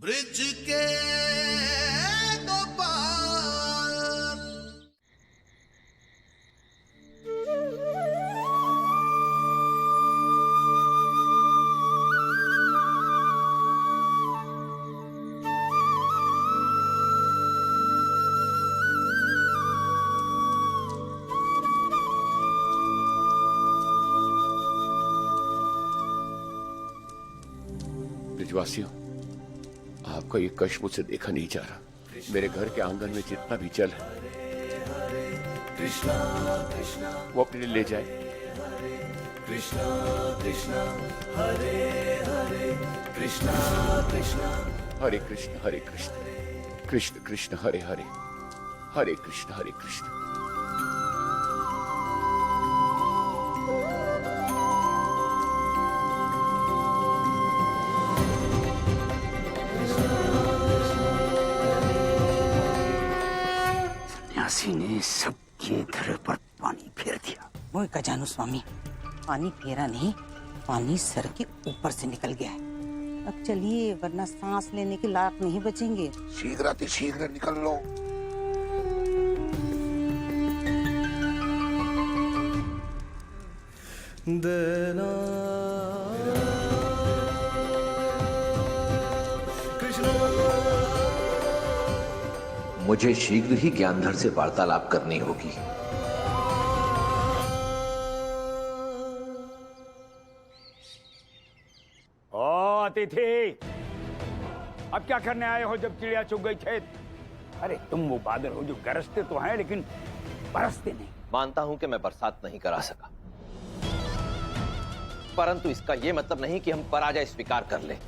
Bridge के दो पार। ब्रिजवासियों, आपका ये कष्ट मुझसे देखा नहीं जा रहा। मेरे घर के आंगन में जितना भी जल है वो अपने लिए ले जाए। कृष्णा कृष्णा हरे हरे, कृष्णा कृष्णा हरे कृष्ण हरे कृष्ण, कृष्ण कृष्ण हरे हरे, हरे कृष्ण हरे कृष्ण। सन्यासी ने सबके घर पर पानी फेर दिया। वो का जानू स्वामी, पानी फेरा नहीं, पानी सर के ऊपर से निकल गया है। अब चलिए, वरना सांस लेने के लायक नहीं बचेंगे। शीघ्र निकल लो। देना कृष्णा। मुझे शीघ्र ही ज्ञानधर से वार्तालाप करनी होगी। ओ अतिथि, अब क्या करने आए हो जब चिड़िया चुग गई खेत? अरे तुम वो बादल हो जो गरजते तो हैं लेकिन बरसते नहीं। मानता हूं कि मैं बरसात नहीं करा सका, परंतु इसका यह मतलब नहीं कि हम पराजय स्वीकार कर ले।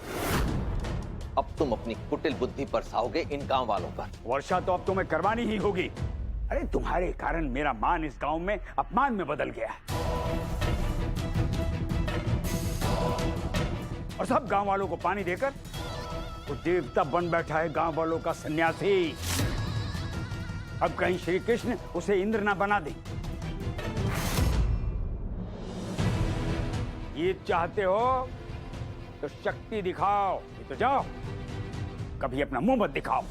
अब तुम अपनी कुटिल बुद्धि बरसाओगे इन गांव वालों पर। वर्षा तो अब तुम्हें करवानी ही होगी। अरे तुम्हारे कारण मेरा मान इस गांव में अपमान में बदल गया है, और सब गांव वालों को पानी देकर वो देवता बन बैठा है गांव वालों का सन्यासी। अब कहीं श्री कृष्ण उसे इंद्र ना बना दे। ये चाहते हो तो शक्ति दिखाओ, नहीं तो जाओ, कभी अपना मुंह मत दिखाओ।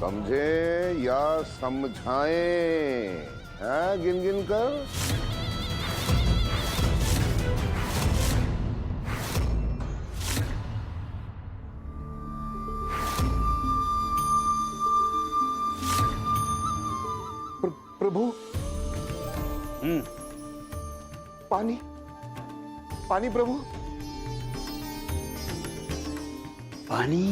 समझे या समझाएं? हाँ, गिन गिन कर। प्रभु, पानी पानी प्रभु, पानी।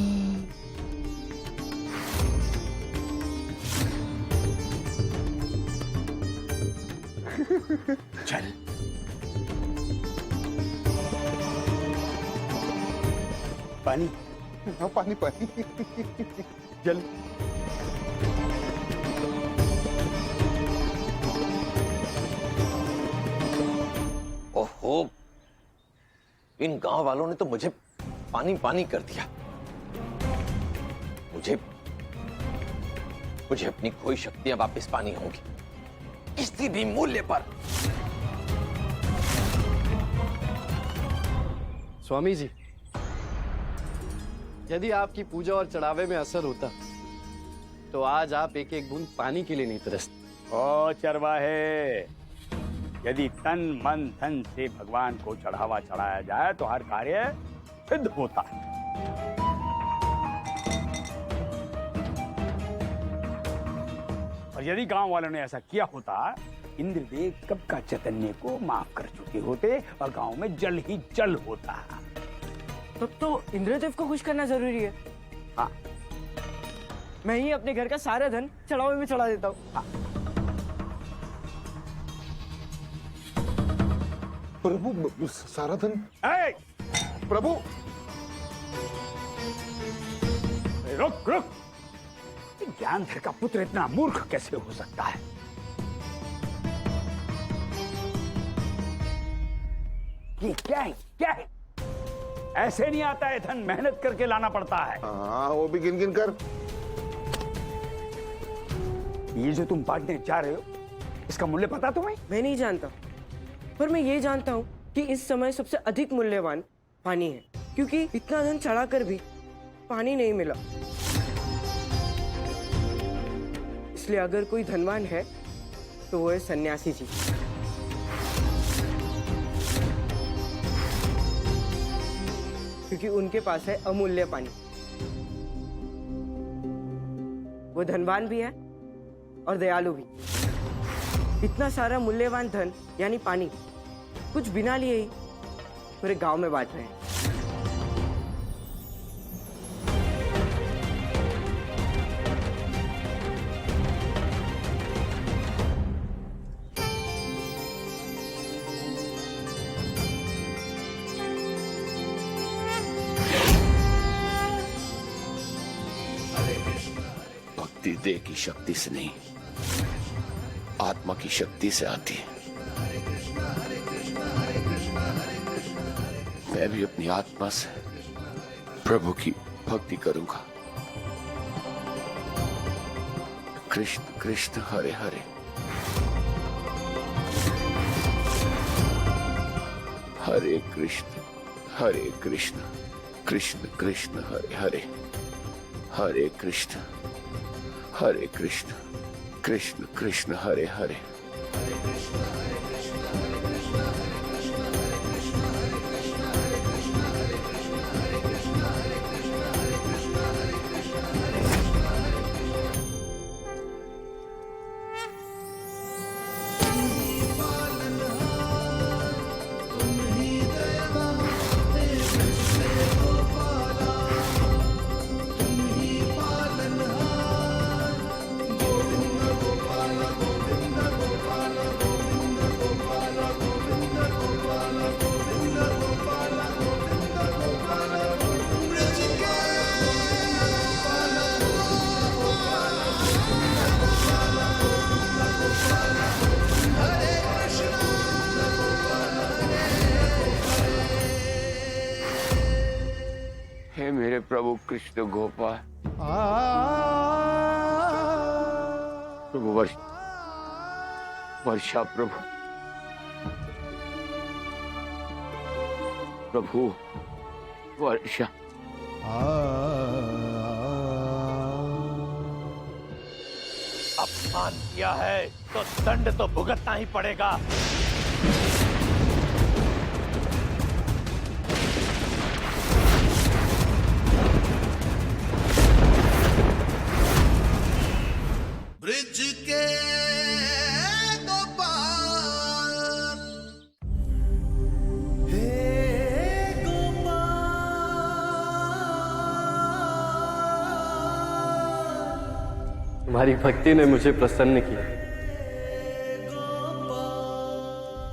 चल पानी, हाँ पानी पानी। जल। ओहो, इन गांव वालों ने तो मुझे पानी पानी कर दिया। मुझे अपनी खोई शक्तियां वापस पानी होंगी, किसी भी मूल्य पर। स्वामी जी, यदि आपकी पूजा और चढ़ावे में असर होता तो आज आप एक एक बूंद पानी के लिए नहीं तरसते। ओ चरवाहे, यदि तन मन धन से भगवान को चढ़ावा चढ़ाया जाए तो हर कार्य सिद्ध होता है। और यदि गांव वालों ने ऐसा किया होता, इंद्रदेव कब का चैतन्य को माफ कर चुके होते और गांव में जल ही जल होता। तब तो इंद्रदेव को खुश करना जरूरी है। हाँ, मैं ही अपने घर का सारा धन चढ़ावे में चढ़ा देता हूँ। हाँ। प्रभु, सारा धन। ए! प्रभु, रुक रुक, ज्ञानधर का पुत्र इतना मूर्ख कैसे हो सकता है? ये क्या है? क्या है? ऐसे नहीं आता है धन, मेहनत करके लाना पड़ता है। हाँ वो भी गिन गिन कर। ये जो तुम बांटने जा रहे हो, इसका मूल्य पता तुम्हें? मैं नहीं जानता। पर मैं ये जानता हूँ कि इस समय सबसे अधिक मूल्यवान पानी है, क्योंकि इतना धन चढ़ाकर भी पानी नहीं मिला। इसलिए अगर कोई धनवान है तो वो है सन्यासी जी। क्योंकि उनके पास है अमूल्य पानी। वो धनवान भी है और दयालु भी। इतना सारा मूल्यवान धन यानी पानी कुछ बिना लिए ही पूरे गांव में बांट रहे हैं। भक्ति देह की शक्ति से नहीं, आत्मा की शक्ति से आती है। मैं भी अपनी आत्मा से प्रभु की भक्ति करूंगा। कृष्ण कृष्ण हरे हरे, हरे कृष्ण कृष्ण कृष्ण हरे हरे, हरे कृष्ण कृष्ण कृष्ण हरे हरे। हे मेरे प्रभु कृष्ण गोपाल, प्रभु वर्षा प्रभु वर्षा। अपमान किया है तो दंड तो भुगतना ही पड़ेगा। ब्रिज के गोपाल, हे गोपाल, तुम्हारी भक्ति ने मुझे प्रसन्न किया।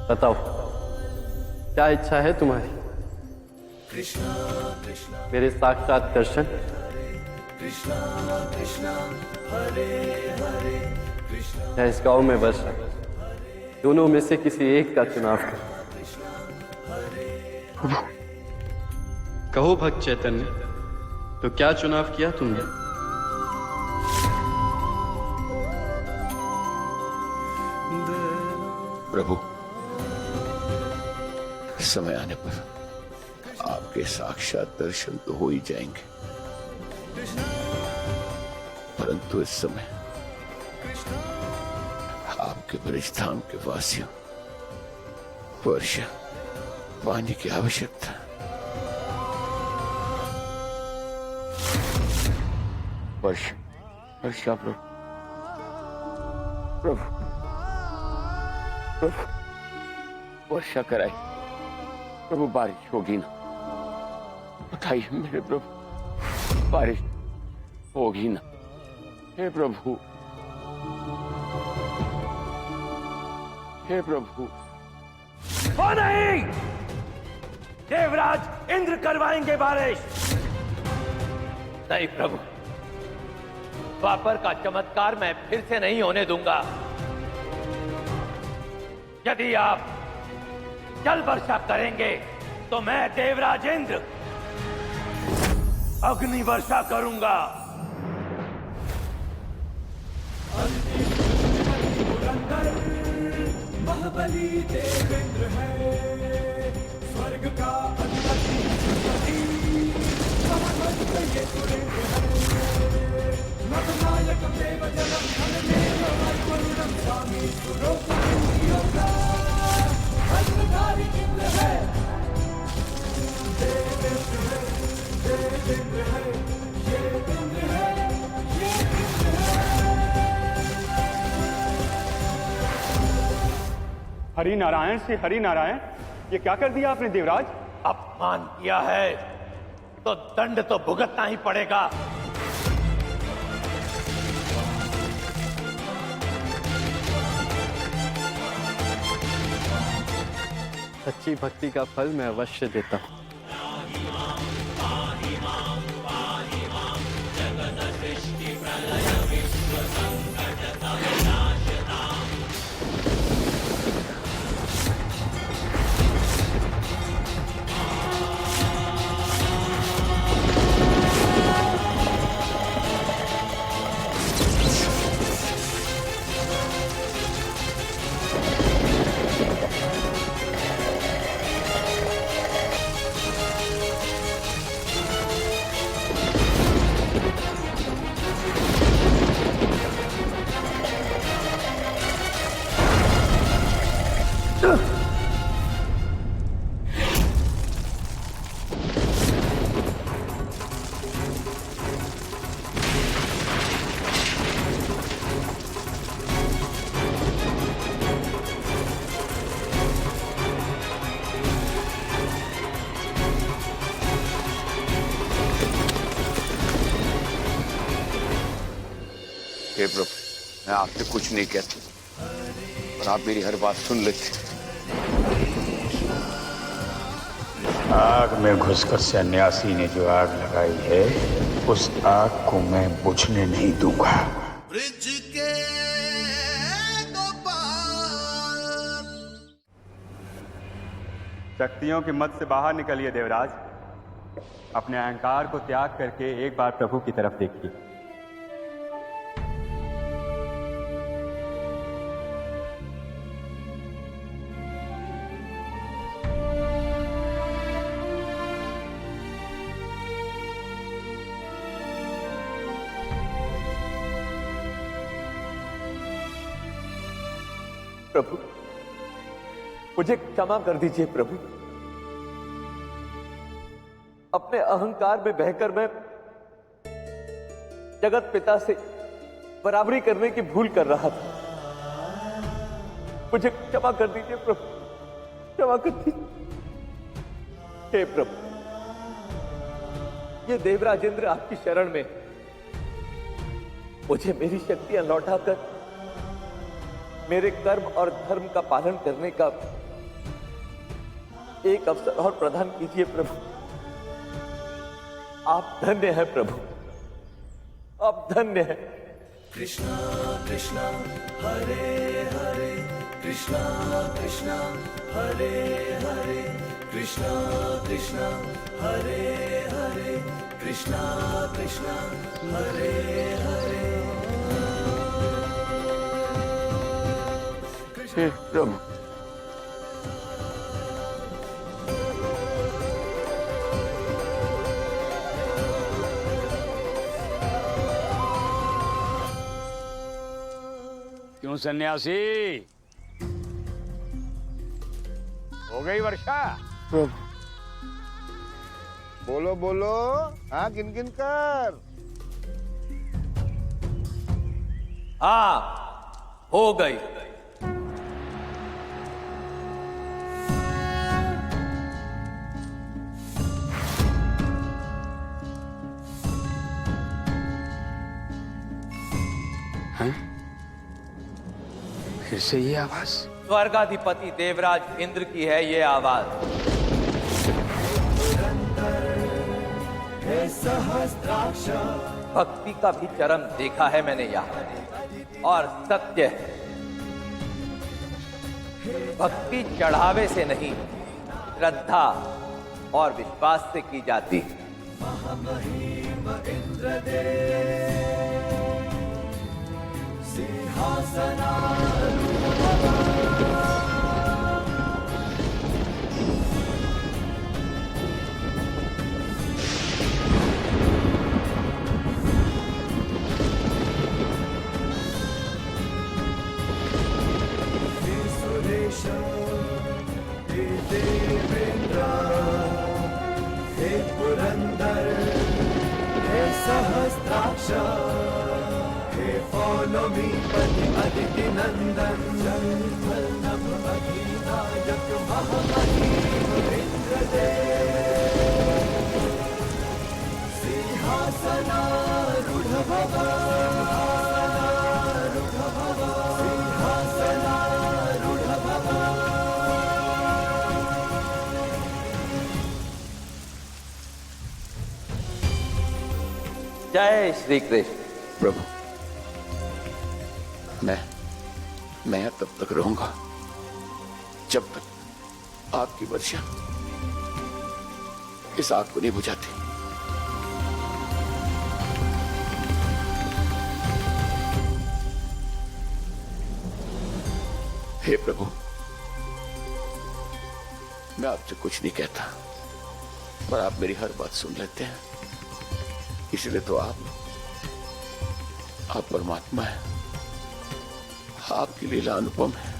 बताओ क्या इच्छा है तुम्हारी? कृष्णा कृष्णा मेरे साक्षात दर्शन, कृष्णा कृष्णा हरे हरे, कृष्णा या इस गांव में वर्षा, दोनों में से किसी एक का चुनाव करो। कहो भक्त चैतन्य, तो क्या चुनाव किया तुमने? प्रभु, समय आने पर आपके साक्षात दर्शन तो हो ही जाएंगे, परंतु इस समय आपके ब्रजधाम के वासियों वर्षा पानी की आवश्यकता। वर्षा प्रभु वर्षा कराई प्रभु, बारिश होगी ना? बताइए मेरे प्रभु, बारिश होगी ना? हे प्रभु, हे प्रभु। हो नहीं, देवराज इंद्र करवाएंगे बारिश। नहीं प्रभु, द्वापर का चमत्कार मैं फिर से नहीं होने दूंगा। यदि आप जल वर्षा करेंगे तो मैं देवराज इंद्र अग्नि वर्षा करूंगा। बाहुबली देवेंद्र है, स्वर्ग का अधिपति छत्रपति, महामंत ये सुरेंद्र है, नवनायक देव जलम धनदेव वरुणम स्वामी सुरोपतियों का वज्रधारी इंद्र है, देवेंद्र है, देवेंद्र है, ये इंद्र है, ये इंद्र है। हरि नारायण से हरि नारायण, ये क्या कर दिया आपने देवराज? अपमान किया है तो दंड तो भुगतना ही पड़ेगा। सच्ची भक्ति का फल मैं अवश्य देता हूँ। हे प्रभु, मैं आपसे कुछ नहीं कहता और आप मेरी हर बात सुन लेते। आग में घुसकर सन्यासी ने जो आग लगाई है, उस आग को मैं बुझने नहीं दूंगा। ब्रिज के दो पार। शक्तियों के मत से बाहर निकलिए देवराज, अपने अहंकार को त्याग करके एक बार प्रभु की तरफ देखिए। प्रभु, मुझे क्षमा कर दीजिए प्रभु। अपने अहंकार में बहकर मैं जगत पिता से बराबरी करने की भूल कर रहा था। मुझे क्षमा कर दीजिए प्रभु, क्षमा कर दीजिए। हे प्रभु, ये देवराजेंद्र आपकी शरण में मुझे मेरी शक्तियां लौटाकर मेरे कर्म और धर्म का पालन करने का एक अवसर और प्रदान कीजिए प्रभु। आप धन्य हैं प्रभु, आप धन्य हैं। कृष्णा कृष्णा हरे हरे, कृष्णा कृष्णा हरे हरे, कृष्णा कृष्णा हरे हरे, कृष्णा कृष्णा हरे हरे। हे प्रभु, क्यों सन्यासी, हो गई वर्षा? बोलो बोलो, हाँ किन कर। हाँ, हो गई। फिर से ये आवाज? स्वर्गाधिपति देवराज इंद्र की है ये आवाज। भक्ति का भी चरम देखा है मैंने यहाँ, और सत्य है, भक्ति चढ़ावे से नहीं, श्रद्धा और विश्वास से की जाती। महामहिम इंद्रदेव सिंहासनारूढ़ सुंदर हे सहस्त्राक्ष हे फॉलो मी पति अदिति नंदन नभ अधिनायक महामहिम इंद्रदेव सिंहासनारूढ़ भव सिंहासनारूढ़ भव। जय श्री कृष्ण। प्रभु, मैं तब तक रहूंगा जब तक आपकी वर्षा इस आग को नहीं बुझाती। हे प्रभु, मैं आपसे कुछ नहीं कहता, पर आप मेरी हर बात सुन लेते हैं। इसलिए तो आप परमात्मा हैं। आपकी लीला अनुपम है।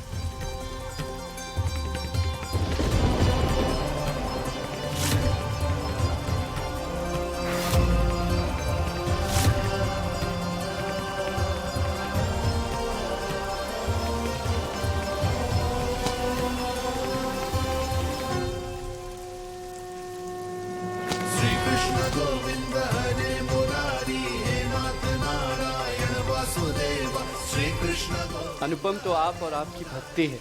श्री कृष्ण गोविंद हरे मुरारी हे नाथ नारायण वासुदेव श्री कृष्ण अनुपम तो आप और आपकी भक्ति है।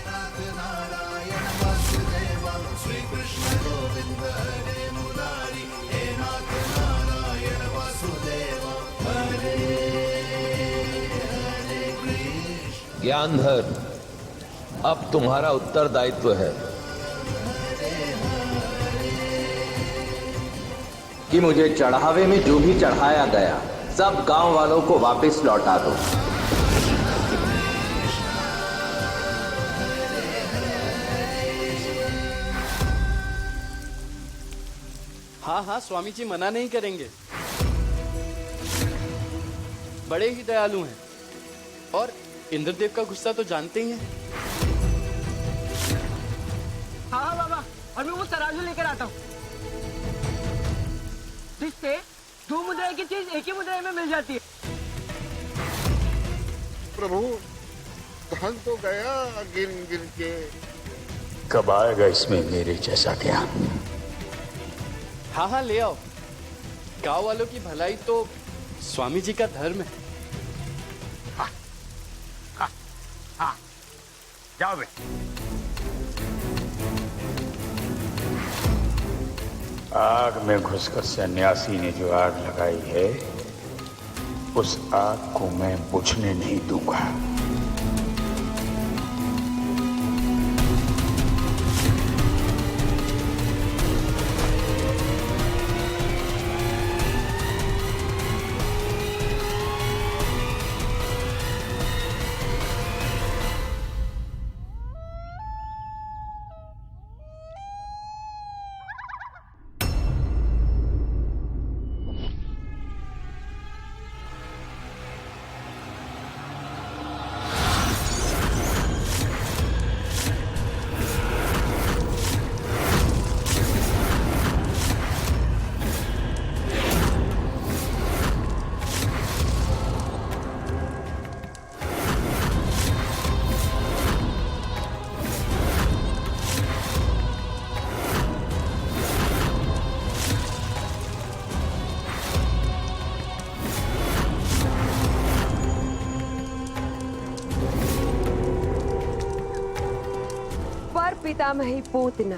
नाथ नारायण वासुदेव श्री कृष्ण गोविंद हरे मुरारी हे नाथ नारायण वासुदेव हरे हरे कृष्ण। ज्ञानधर, अब तुम्हारा उत्तरदायित्व है कि मुझे चढ़ावे में जो भी चढ़ाया गया सब गांव वालों को वापस लौटा दो। हाँ हाँ स्वामी जी मना नहीं करेंगे। बड़े ही दयालु हैं और इंद्रदेव का गुस्सा तो जानते ही हैं। हाँ हाँ बाबा, और मैं वो तराजू लेकर आता हूँ जिससे दो मुद्राएं की चीज एक ही मुद्रा में मिल जाती है। प्रभु, धन तो गया गिन गिन के। कब आएगा इसमें मेरे जैसा ज्ञान? हाँ हाँ ले आओ। गांव वालों की भलाई तो स्वामी जी का धर्म है। जाओ बे। आग में घुसकर सन्यासी ने जो आग लगाई है, उस आग को मैं बुझने नहीं दूंगा। पितामही पूतना,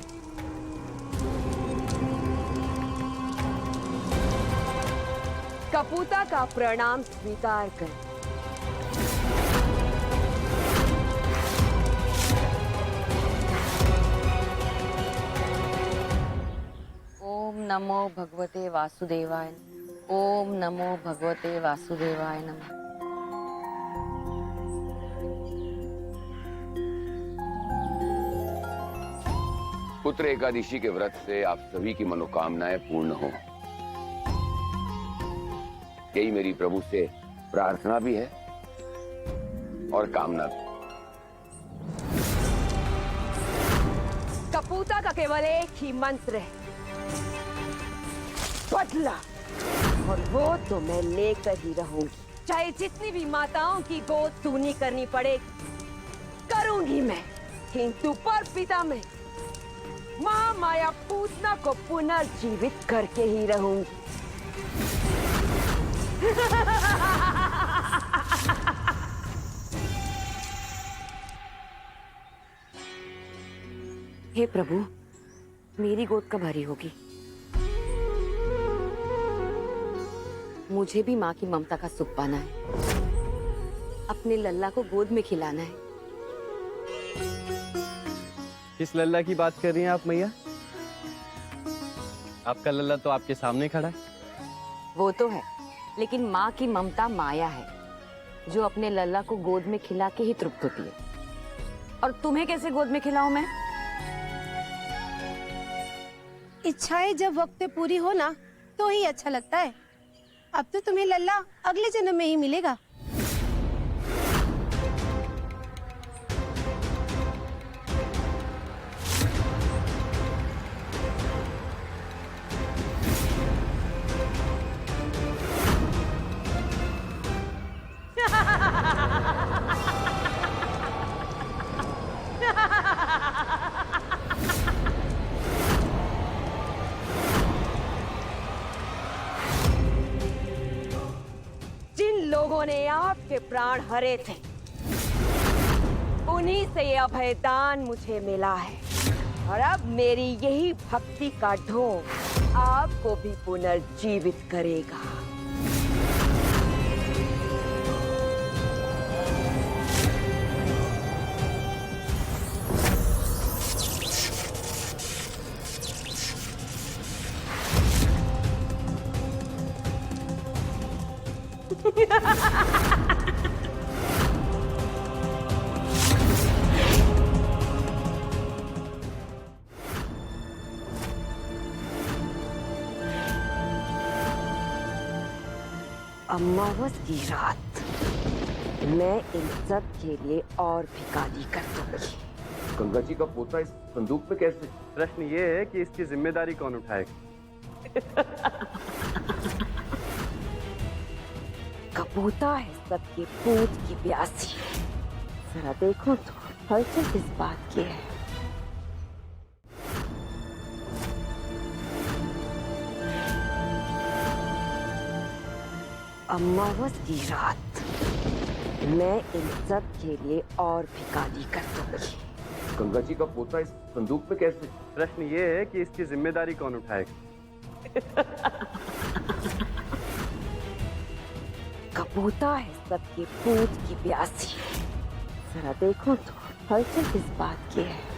कपूता का प्रणाम स्वीकार कर। ओम नमो भगवते वासुदेवाय। ओम नमो भगवते वासुदेवाय नमः। पुत्र एकादशी के व्रत से आप सभी की मनोकामनाएं पूर्ण हो, यही मेरी प्रभु से प्रार्थना भी है और कामना भी। कपूता का केवल एक ही मंत्र है, बदला, और वो तो मैं लेकर ही रहूंगी, चाहे जितनी भी माताओं की गोद सूनी करनी पड़े करूंगी मैं, किंतु पर पिता में महामाया पूतना को पुनर्जीवित करके ही रहूंगी। हे प्रभु, मेरी गोद कब भरी होगी? मुझे भी माँ की ममता का सुख पाना है, अपने लल्ला को गोद में खिलाना है। किस लल्ला की बात कर रही हैं आप मैया? आपका लल्ला तो आपके सामने खड़ा है। वो तो है, लेकिन माँ की ममता माया है, जो अपने लल्ला को गोद में खिला के ही तृप्त होती है। और तुम्हें कैसे गोद में खिलाऊं मैं? इच्छाएं जब वक्त पे पूरी हो ना तो ही अच्छा लगता है। अब तो तुम्हें लल्ला अगले जन्म में ही मिलेगा। जिन लोगों ने आपके प्राण हरे थे, उन्हीं से ये अभयदान मुझे मिला है, और अब मेरी यही भक्ति का ढोंग आपको भी पुनर्जीवित करेगा। अमावस की रात मैं इन सब के लिए और भी काली कर दूंगी। गंगा जी का पोता इस संदूक में कैसे? प्रश्न ये है कि इसकी जिम्मेदारी कौन उठाएगा? कपूता है सबके पूत की प्यासी। जरा देखो तो हलचल किस बात की है। अमावस की रात मैं इन सब के लिए और भी काली कर दूंगी। गंगा जी का पोता इस संदूक में कैसे? प्रश्न ये है कि इसकी जिम्मेदारी कौन उठाएगा? कपूता है सबके पूत की प्यासी। जरा देखो तो हलचल किस बात की है।